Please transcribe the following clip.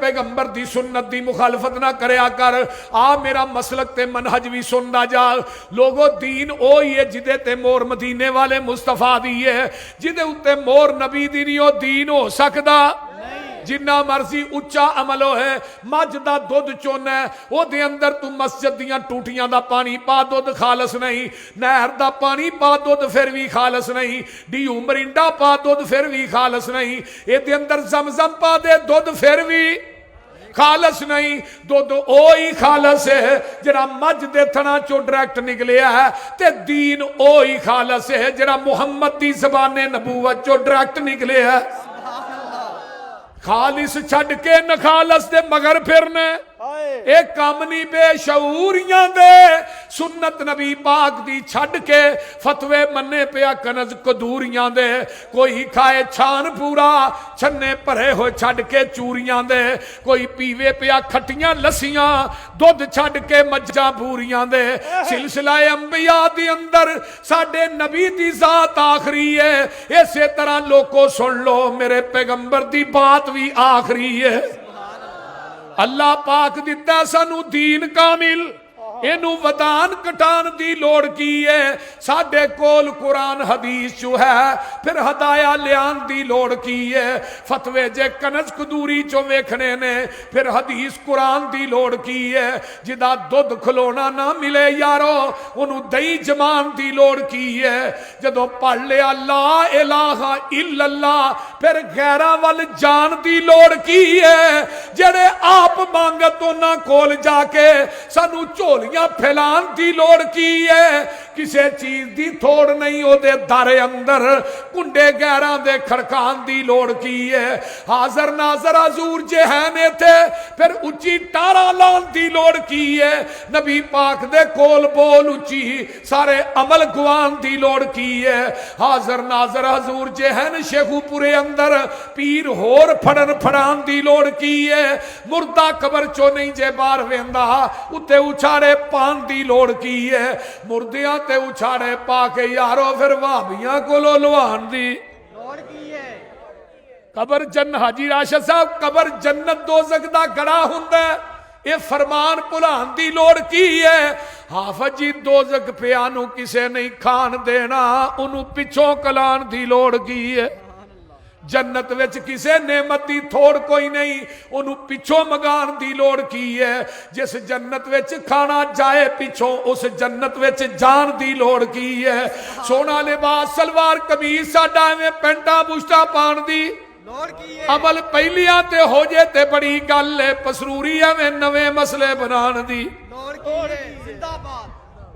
पैगंबर दी सुन्नत दी मुखालफत ना करया कर। आ मेरा मसलक ते मनहज भी सुनदा जा। लोगो दीन ओ ही है जिदे ते मोर मदीने वाले मुस्तफा दी है, जिदे उत्ते मोर नबी दी नहीं ओ दीन हो सकदा। जिन्ना मर्जी उच्चा अमल है, मझ दा दुध चोना ओदे अंदर तू मस्जिद दियां टूटियां दा पानी पा, दुध खालस नहीं। नहर दा पानी पा, दुध फिर भी खालस नहीं। डीयू मरिंडा पा, दुध फिर भी खालस नहीं। एदे अंदर जमजम पा दे, दुध फिर भी खालस नहीं। दुध ओ ही खालस है जरा मझ दे थना चो डायरेक्ट निकलिया है, ते दीन ओ ही खालस है जरा मुहम्मद दी ज़बाने नबूवत चो डायरेक्ट निकले है। खालिस छड़ के नखालस दे मगर फिरने एक काम नहीं बेशऊरियां दे। सुन्नत नबी पाक दी छड़ के फतवे मन्ने पिया कनज कदूरियां दे। कोई खाए छान पूरा छन्ने भरे हो छड़ के चूरियां दे। कोई पीवे पिया खट्टियां लस्सियां दुध छड़ के मज्जां पूरियां दे। सिलसिला अंबिया दी अंदर साडे नबी दी जात आखरी है। इसे तरह लोको सुन लो मेरे पैगंबर दी बात भी आखरी है। अल्लाह पाक दिता सानू दीन कामिल, इनू वदान कटान दी लोड़ की है। साडे कोल कुरान हदीस चो है, फिर हदाया लियान दी लोड़ की है। फतवे जे कनज कदूरी चो वेखने ने, फिर हदीस कुरान दी लोड़ की है। जिदा दुध खलोना ना मिले यारो, उन्हों दही जमान दी लोड़ की है। जदों पढ़ लिया ला इलाहा इल्लल्लाह, फिर गैरां वल जान दी लोड़ की है। जेड़े आप मंगत उन्हां कोल जाके सानू झोली फैलान दी लोड़ की है। किसी चीज दी थोड़ नहीं ओदे दर अंदर कुंडे गैरां दे खड़कान दी लोड़ की है। हाजर नाजर हजूर जे है ने थे, फिर उच्ची टारा लान दी लोड़ की है। नबी पाक दे कोल बोल उच्ची सारे अमल गुआन दी लोड़ की है। हाजर नाजर हजूर जे है न शेखूपुरे अंदर पीर होर फड़न फड़ान दी लोड़ की है। मुर्दा कबर चो नहीं जे बाहर वेंदा, उत्ते उछाड़े पान दी लोड़ की है। मुर्दियां ते उछाड़े पा के यारो फिर भाबियां कोलों लुहान दी लोड़ की है। कबर जन्न हाजी राशिद साहब कबर जन्नत दोज़ख दा गड़ा हुंदा, ये फरमान भुलान दी लोड़ की है। हाफज जी दोज़ख पिया नूं किसे नहीं खान देना, उन्हों पिछों कलान दी लोड़ की है। जन्नत विच किसे नेमत दी थोड़ कोई नहीं, उन्हों पिछों मंगान दी लोड़ की है। जिस जन्नत विच खाना जाए पिछों, उस जन्नत विच जान दी लोड़ की है। सोना लिबास सलवार कमीज साडा एवें पेंटा बुशटा पाण दी लोड़ की है। अमल पहलियां ते हो जे ते बड़ी गल है, पसरूरी एवें नवे मसले बनाण दी लोड़ की है। जिंदाबाद।